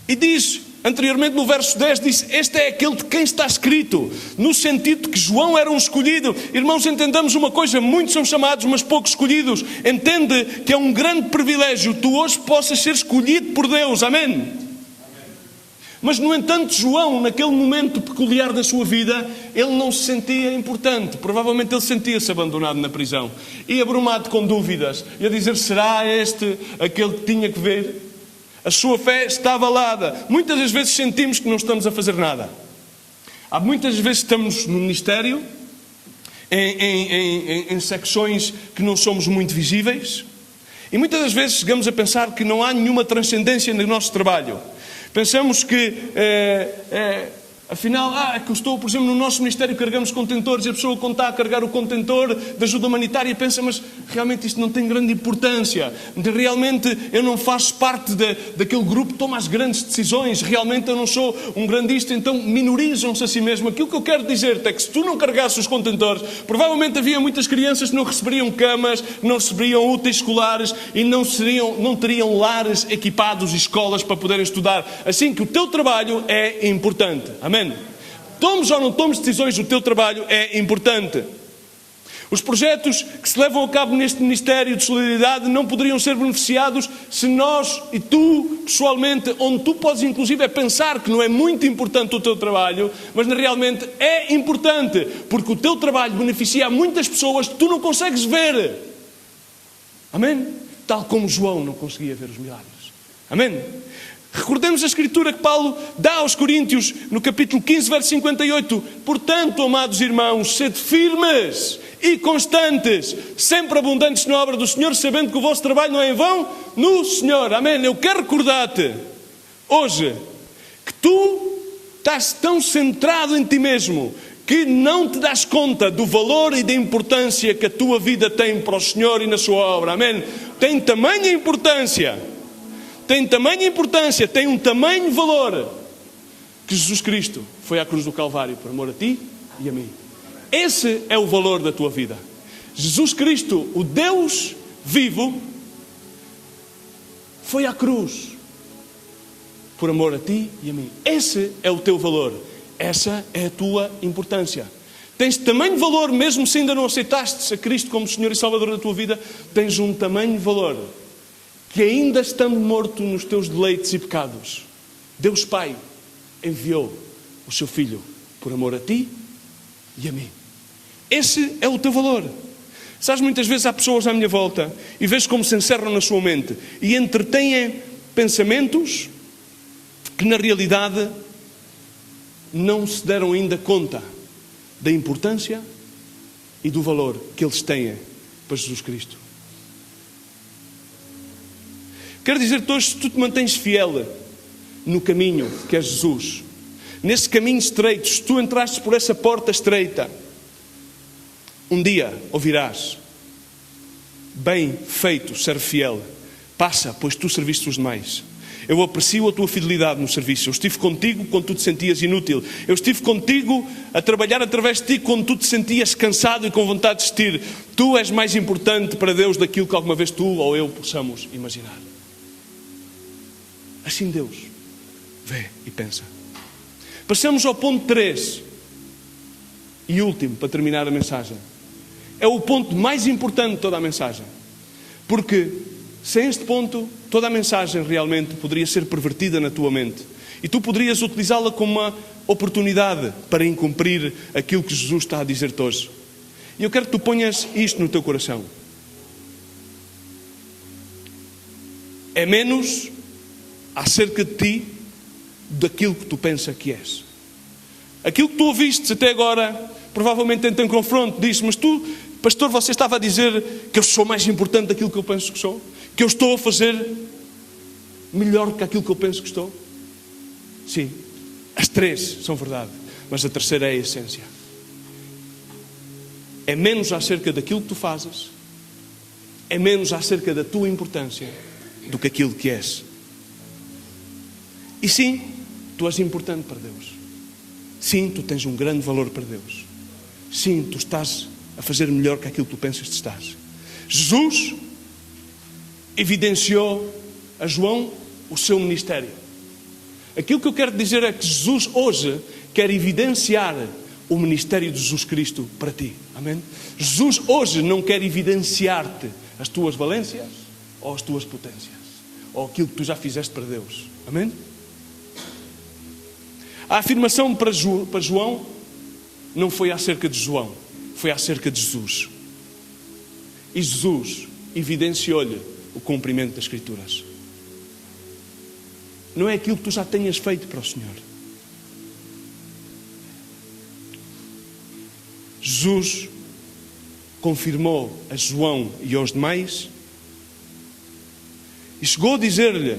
E diz, anteriormente no verso 10, diz, este é aquele de quem está escrito, no sentido de que João era um escolhido. Irmãos, entendamos uma coisa, muitos são chamados, mas poucos escolhidos. Entende que é um grande privilégio tu hoje possas ser escolhido por Deus, amém? Mas, no entanto, João, naquele momento peculiar da sua vida, ele não se sentia importante. Provavelmente ele sentia-se abandonado na prisão. E abrumado com dúvidas. E a dizer, será este aquele que tinha que ver? A sua fé está abalada. Muitas das vezes sentimos que não estamos a fazer nada. Há muitas vezes estamos no ministério, em secções que não somos muito visíveis. E muitas das vezes chegamos a pensar que não há nenhuma transcendência no nosso trabalho. Pensamos que, afinal, é que eu estou, por exemplo, no nosso ministério, carregamos contentores e a pessoa, quando está a carregar o contentor de ajuda humanitária, pensa, mas realmente isto não tem grande importância. Realmente eu não faço parte daquele grupo que toma as grandes decisões. Realmente eu não sou um grandista, então minorizam-se a si mesmo. Aquilo que eu quero dizer-te é que se tu não carregasses os contentores, provavelmente havia muitas crianças que não receberiam camas, não receberiam úteis escolares e não teriam lares equipados e escolas para poderem estudar. Assim que o teu trabalho é importante. Amém? Tomes ou não tomes decisões, o teu trabalho é importante. Os projetos que se levam a cabo neste Ministério de Solidariedade não poderiam ser beneficiados se nós e tu, pessoalmente, onde tu podes inclusive pensar que não é muito importante o teu trabalho, mas realmente é importante, porque o teu trabalho beneficia a muitas pessoas que tu não consegues ver. Amém? Tal como João não conseguia ver os milagres. Amém? Recordemos a Escritura que Paulo dá aos Coríntios, no capítulo 15, verso 58. Portanto, amados irmãos, sede firmes e constantes, sempre abundantes na obra do Senhor, sabendo que o vosso trabalho não é em vão no Senhor. Amém? Eu quero recordar-te, hoje, que tu estás tão centrado em ti mesmo, que não te das conta do valor e da importância que a tua vida tem para o Senhor e na sua obra. Amém? Tem tamanha importância, tem um tamanho valor, que Jesus Cristo foi à cruz do Calvário por amor a ti e a mim. Esse é o valor da tua vida. Jesus Cristo, o Deus vivo, foi à cruz por amor a ti e a mim. Esse é o teu valor. Essa é a tua importância. Tens tamanho valor, mesmo se ainda não aceitaste a Cristo como Senhor e Salvador da tua vida, tens um tamanho valor, que ainda estando morto nos teus deleites e pecados, Deus Pai enviou o seu Filho por amor a ti e a mim. Esse é o teu valor. Sabes, muitas vezes há pessoas à minha volta e vejo como se encerram na sua mente e entretêm pensamentos que na realidade não se deram ainda conta da importância e do valor que eles têm para Jesus Cristo. Quero dizer-te hoje, se tu te mantens fiel no caminho que é Jesus, nesse caminho estreito, se tu entraste por essa porta estreita, um dia ouvirás: bem feito, servo fiel, passa, pois tu serviste os demais. Eu aprecio a tua fidelidade no serviço. Eu estive contigo quando tu te sentias inútil. Eu estive contigo a trabalhar através de ti quando tu te sentias cansado e com vontade de desistir. Tu és mais importante para Deus daquilo que alguma vez tu ou eu possamos imaginar. Assim Deus vê e pensa. Passamos ao ponto 3 e último, para terminar a mensagem. É o ponto mais importante de toda a mensagem. Porque Sem este ponto, toda a mensagem realmente poderia ser pervertida na tua mente. E tu poderias utilizá-la como uma oportunidade para incumprir aquilo que Jesus está a dizer-te hoje. E eu quero que tu ponhas isto no teu coração. É menos acerca de ti daquilo que tu pensas que és. Aquilo que tu ouviste até agora, provavelmente entra em confronto, diz: mas tu, pastor, você estava a dizer que eu sou mais importante daquilo que eu penso que sou? Que eu estou a fazer melhor do que aquilo que eu penso que estou? Sim, as três são verdade, mas a terceira é a essência. É menos acerca daquilo que tu fazes, é menos acerca da tua importância do que aquilo que és. E sim, tu és importante para Deus. Sim, tu tens um grande valor para Deus. Sim, tu estás a fazer melhor que aquilo que tu pensas que estás. Jesus evidenciou a João o seu ministério. Aquilo que eu quero dizer é que Jesus hoje quer evidenciar o ministério de Jesus Cristo para ti. Amém? Jesus hoje não quer evidenciar-te as tuas valências ou as tuas potências, ou aquilo que tu já fizeste para Deus. Amém? A afirmação para João não foi acerca de João, foi acerca de Jesus. E Jesus evidenciou-lhe o cumprimento das Escrituras. Não é aquilo que tu já tenhas feito para o Senhor. Jesus confirmou a João e aos demais e chegou a dizer-lhe,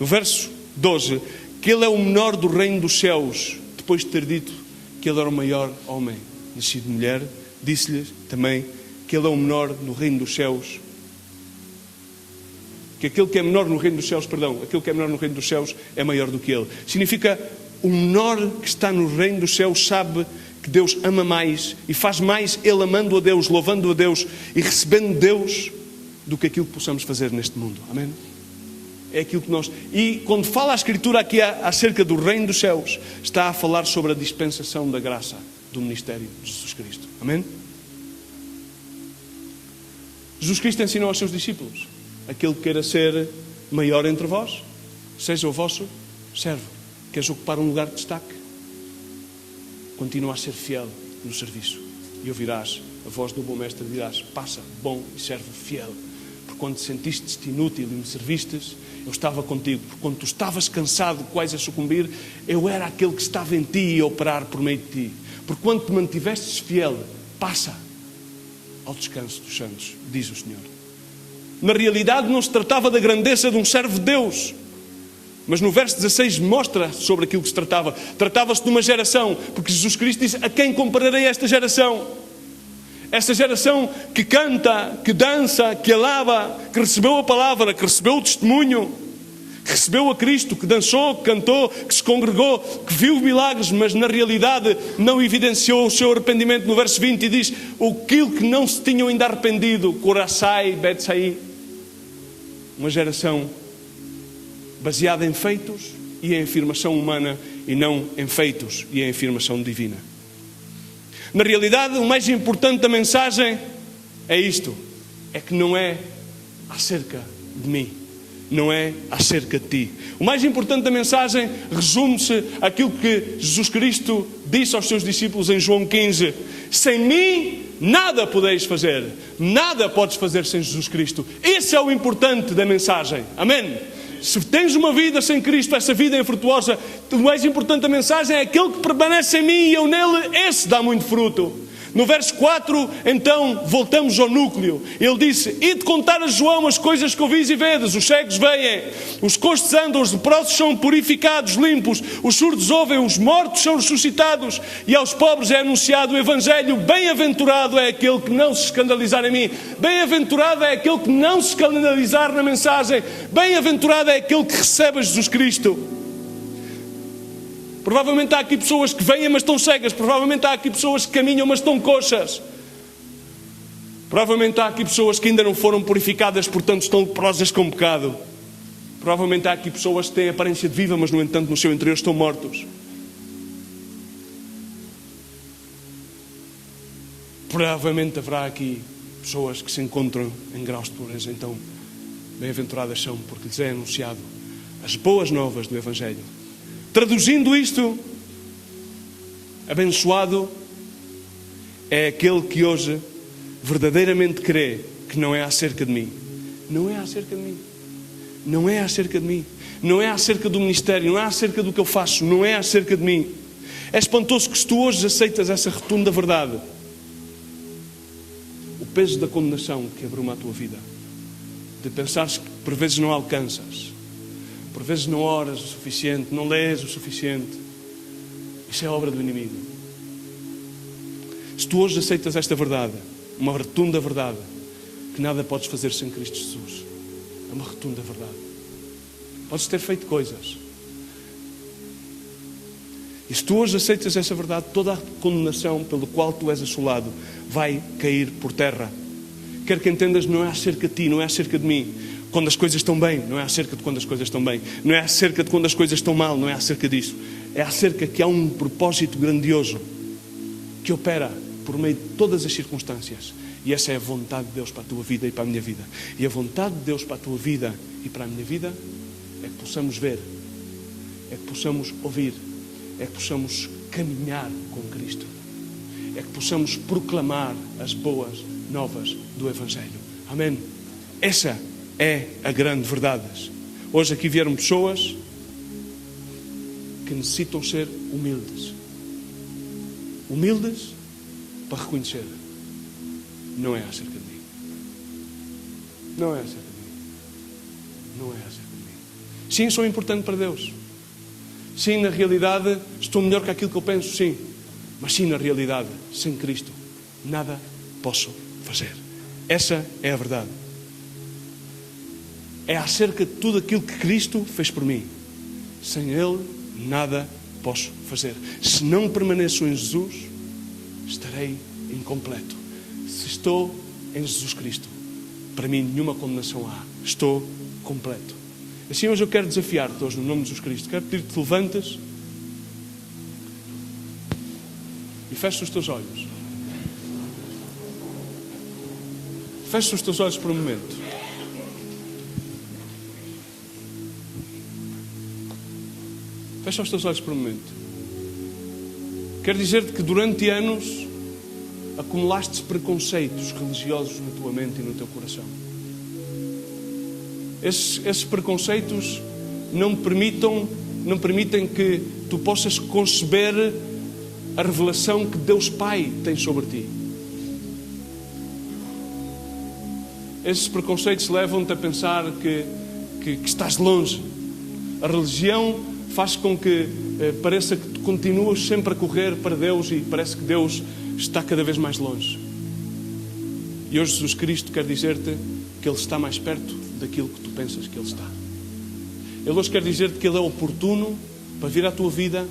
no verso 12, que ele é o menor do reino dos céus. Depois de ter dito que ele era o maior homem nascido de mulher, disse-lhe também que ele é o menor no reino dos céus. Que aquele que é menor no reino dos céus, aquele que é menor no reino dos céus é maior do que ele. Significa, o menor que está no reino dos céus sabe que Deus ama mais e faz mais ele amando a Deus, louvando a Deus e recebendo Deus do que aquilo que possamos fazer neste mundo. Amém? É aquilo que nós... E quando fala a Escritura aqui acerca do reino dos céus, está a falar sobre a dispensação da graça do ministério de Jesus Cristo. Amém? Jesus Cristo ensinou aos seus discípulos: aquele que queira ser maior entre vós, seja o vosso servo. Queres ocupar um lugar de destaque? Continua a ser fiel no serviço e ouvirás a voz do bom mestre e dirás: passa, bom e servo fiel. Porque quando te sentiste inútil e me servistes, eu estava contigo. Porque quando tu estavas cansado, quase a sucumbir, eu era aquele que estava em ti a operar por meio de ti. Porque quando te mantivestes fiel, passa ao descanso dos santos, diz o Senhor. Na realidade não se tratava da grandeza de um servo de Deus, mas no verso 16 mostra sobre aquilo que se tratava. Tratava-se de uma geração, porque Jesus Cristo disse: a quem compararei esta geração? Esta geração que canta, que dança, que alaba, que recebeu a palavra, que recebeu o testemunho, que recebeu a Cristo, que dançou, que cantou, que se congregou, que viu milagres, mas na realidade não evidenciou o seu arrependimento. No verso 20 e diz: aquilo que não se tinham ainda arrependido, Coraçai, Betsai. Uma geração baseada em feitos e em afirmação humana, e não em feitos e em afirmação divina. Na realidade, o mais importante da mensagem é isto: é que não é acerca de mim, não é acerca de ti. O mais importante da mensagem resume-se àquilo que Jesus Cristo disse aos seus discípulos em João 15: sem mim nada podeis fazer, nada podes fazer sem Jesus Cristo. Esse é o importante da mensagem. Amém? Se tens uma vida sem Cristo, essa vida é infrutuosa. O mais importante da mensagem é aquele que permanece em mim e eu nele, esse dá muito fruto. No verso 4, então, voltamos ao núcleo. Ele disse: ide contar a João as coisas que ouvis e vedes. Os cegos veem, os coxos andam, os leprosos são purificados, limpos, os surdos ouvem, os mortos são ressuscitados, e aos pobres é anunciado o Evangelho. Bem-aventurado é aquele que não se escandalizar em mim. Bem-aventurado é aquele que não se escandalizar na mensagem. Bem-aventurado é aquele que recebe a Jesus Cristo. Provavelmente há aqui pessoas que vêm, mas estão cegas. Provavelmente há aqui pessoas que caminham, mas estão coxas. Provavelmente há aqui pessoas que ainda não foram purificadas, portanto estão leprosas com pecado. Provavelmente há aqui pessoas que têm aparência de viva, mas no entanto no seu interior estão mortos. Provavelmente haverá aqui pessoas que se encontram em graus de pobreza. Então, bem-aventuradas são, porque lhes é anunciado as boas novas do Evangelho. Traduzindo isto, abençoado é aquele que hoje verdadeiramente crê que não é acerca de mim. Não é acerca de mim. Não é acerca de mim. Não é acerca do ministério. Não é acerca do que eu faço. Não é acerca de mim. É espantoso que se tu hoje aceitas essa rotunda verdade, o peso da condenação que abruma a tua vida, de pensares que por vezes não alcanças, por vezes não oras o suficiente, não lês o suficiente, isso é obra do inimigo. Se tu hoje aceitas esta verdade, uma rotunda verdade, que nada podes fazer sem Cristo Jesus, é uma rotunda verdade. Podes ter feito coisas, e se tu hoje aceitas essa verdade, toda a condenação pelo qual tu és assolado vai cair por terra. Quero que entendas, não é acerca de ti, não é acerca de mim. Quando as coisas estão bem, não é acerca de quando as coisas estão bem. Não é acerca de quando as coisas estão mal, não é acerca disso. É acerca que há um propósito grandioso que opera por meio de todas as circunstâncias. E essa é a vontade de Deus para a tua vida e para a minha vida. E a vontade de Deus para a tua vida e para a minha vida é que possamos ver, é que possamos ouvir, é que possamos caminhar com Cristo, é que possamos proclamar as boas novas do Evangelho. Amém? Essa é a grande verdade. Hoje aqui vieram pessoas que necessitam ser humildes. Humildes para reconhecer: não é acerca de mim. Não é acerca de mim. Não é acerca de mim. Sim, sou importante para Deus. Sim, na realidade, estou melhor que aquilo que eu penso, sim. Mas sim, na realidade, sem Cristo, nada posso fazer. Essa é a verdade. É acerca de tudo aquilo que Cristo fez por mim. Sem Ele, nada posso fazer. Se não permaneço em Jesus, estarei incompleto. Se estou em Jesus Cristo, para mim nenhuma condenação há. Estou completo. Assim hoje eu quero desafiar-te hoje no nome de Jesus Cristo. Quero pedir que te levantes e feches os teus olhos. Feche os teus olhos por um momento. Fecha os teus olhos por um momento. Quero dizer-te que durante anos acumulaste preconceitos religiosos na tua mente e no teu coração. Esses preconceitos não permitem que tu possas conceber a revelação que Deus Pai tem sobre ti. Esses preconceitos levam-te a pensar que estás longe. A religião faz com que pareça que tu continuas sempre a correr para Deus e parece que Deus está cada vez mais longe. E hoje Jesus Cristo quer dizer-te que Ele está mais perto daquilo que tu pensas que Ele está. Ele hoje quer dizer-te que Ele é oportuno para vir à tua vida,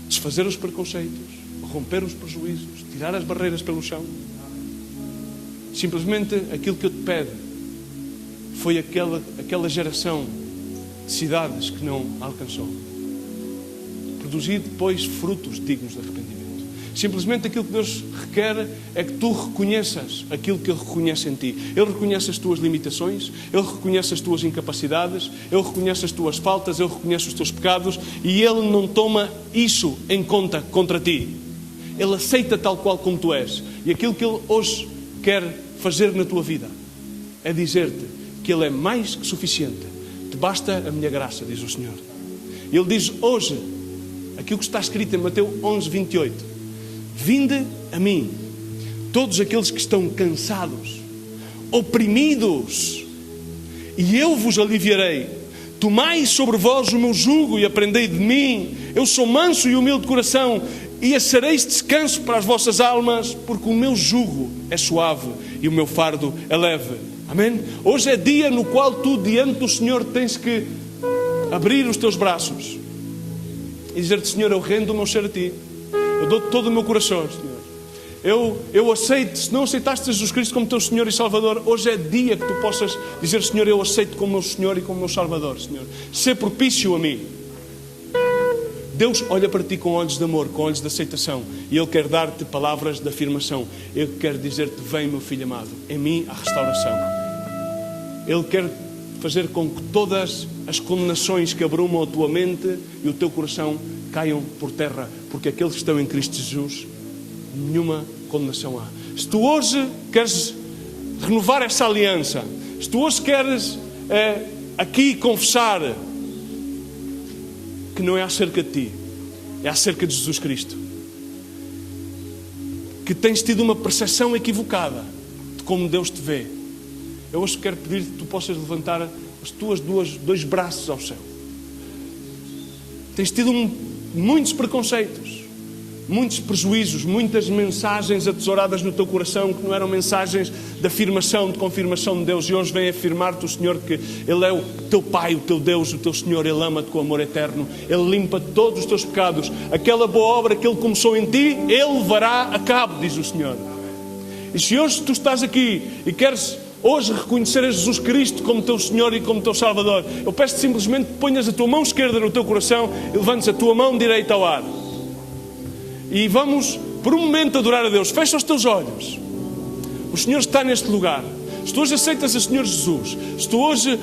desfazer os preconceitos, romper os prejuízos, tirar as barreiras pelo chão. Simplesmente aquilo que eu te pede foi aquela geração de cidades que não alcançou. Produzir depois frutos dignos de arrependimento. Simplesmente aquilo que Deus requer é que tu reconheças aquilo que Ele reconhece em ti. Ele reconhece as tuas limitações, Ele reconhece as tuas incapacidades, Ele reconhece as tuas faltas, Ele reconhece os teus pecados e Ele não toma isso em conta contra ti. Ele aceita tal qual como tu és. E aquilo que Ele hoje quer fazer na tua vida é dizer-te que Ele é mais que suficiente. Te basta a minha graça, diz o Senhor. Ele diz hoje aquilo que está escrito em Mateus 11:28. Vinde a mim, todos aqueles que estão cansados, oprimidos, e eu vos aliviarei. Tomai sobre vós o meu jugo e aprendei de mim. Eu sou manso e humilde de coração, e achareis descanso para as vossas almas, porque o meu jugo é suave e o meu fardo é leve. Amém? Hoje é dia no qual tu, diante do Senhor, tens que abrir os teus braços e dizer-te: Senhor, eu rendo o meu ser a ti. Eu dou-te todo o meu coração, Senhor. Eu aceito. Se não aceitaste Jesus Cristo como teu Senhor e Salvador, hoje é dia que tu possas dizer: Senhor, eu aceito como meu Senhor e como meu Salvador, Senhor. Ser propício a mim. Deus olha para ti com olhos de amor, com olhos de aceitação, e Ele quer dar-te palavras de afirmação. Ele quer dizer-te: vem, meu filho amado, em mim há restauração. Ele quer fazer com que todas as condenações que abrumam a tua mente e o teu coração caiam por terra, porque aqueles que estão em Cristo Jesus, nenhuma condenação há. Se tu hoje queres renovar essa aliança, se tu hoje queres aqui confessar que não é acerca de ti, é acerca de Jesus Cristo, que tens tido uma percepção equivocada de como Deus te vê, eu hoje quero pedir que tu possas levantar os teus dois braços ao céu. Tens tido muitos preconceitos, muitos prejuízos, muitas mensagens atesouradas no teu coração que não eram mensagens de afirmação, de confirmação de Deus. E hoje vem afirmar-te o Senhor que Ele é o teu Pai, o teu Deus, o teu Senhor. Ele ama-te com amor eterno. Ele limpa todos os teus pecados. Aquela boa obra que Ele começou em ti, Ele levará a cabo, diz o Senhor. E se hoje tu estás aqui e queres hoje reconhecer a Jesus Cristo como teu Senhor e como teu Salvador, eu peço-te simplesmente que ponhas a tua mão esquerda no teu coração e levantes a tua mão direita ao ar. E vamos, por um momento, adorar a Deus. Fecha os teus olhos. O Senhor está neste lugar. Se tu hoje aceitas o Senhor Jesus, se tu hoje,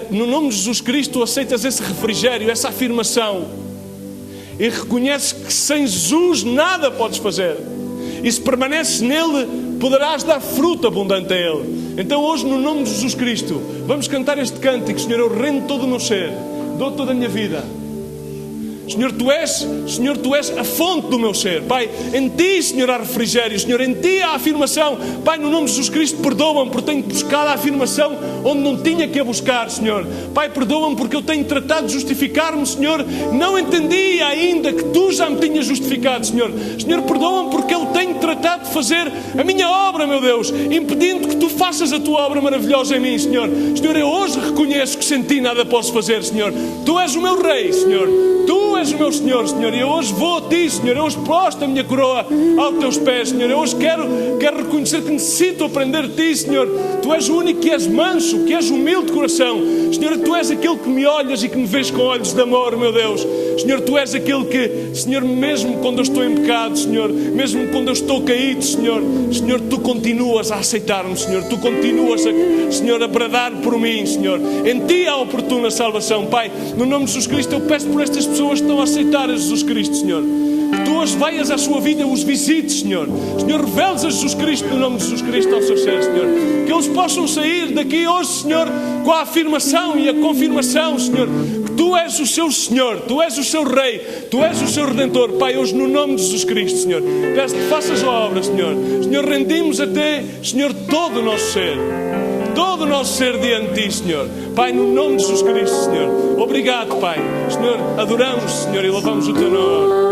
no nome de Jesus Cristo, aceitas esse refrigério, essa afirmação, e reconheces que sem Jesus nada podes fazer, e se permaneces nele, poderás dar fruto abundante a Ele. Então hoje, no nome de Jesus Cristo, vamos cantar este cântico. Senhor, eu rendo todo o meu ser, dou toda a minha vida. Senhor, Tu és a fonte do meu ser. Pai, em Ti, Senhor, há refrigério. Senhor, em Ti há afirmação. Pai, no nome de Jesus Cristo, perdoa-me porque tenho buscado a afirmação onde não tinha que a buscar, Senhor. Pai, perdoa-me porque eu tenho tratado de justificar-me, Senhor. Não entendi ainda que Tu já me tinhas justificado, Senhor. Senhor, perdoa-me porque eu tenho tratado de fazer a minha obra, meu Deus, impedindo que Tu faças a Tua obra maravilhosa em mim, Senhor. Senhor, eu hoje reconheço que sem Ti nada posso fazer, Senhor. Tu és o meu Rei, Senhor. Tu és o meu Senhor, Senhor, e eu hoje vou a Ti, Senhor. Eu hoje posto a minha coroa aos Teus pés, Senhor. Eu hoje quero reconhecer que necessito aprender de Ti, Senhor. Tu és o único que és manso, que és humilde de coração. Senhor, Tu és aquele que me olhas e que me vês com olhos de amor, meu Deus. Senhor, Tu és aquele que, Senhor, mesmo quando eu estou em pecado, Senhor, mesmo quando eu estou caído, Senhor, Tu continuas a aceitar-me, Senhor. Tu continuas, Senhor, a bradar por mim, Senhor. Em Ti há oportuna salvação, Pai. No nome de Jesus Cristo, eu peço por estas pessoas que estão a aceitar a Jesus Cristo, Senhor. Que Tu hoje venhas à sua vida e os visites, Senhor. Senhor, reveles a Jesus Cristo no nome de Jesus Cristo ao seu ser, Senhor. Que eles possam sair daqui hoje, Senhor, com a afirmação e a confirmação, Senhor, que Tu és o seu Senhor, Tu és o seu Rei, Tu és o seu Redentor. Pai, hoje no nome de Jesus Cristo, Senhor, peço que faças a obra, Senhor. Senhor, rendimos até, Senhor, todo o nosso ser. Todo o nosso ser diante de Ti, Senhor. Pai, no nome de Jesus Cristo, Senhor. Obrigado, Pai. Senhor, adoramos, Senhor, e louvamos o Teu nome.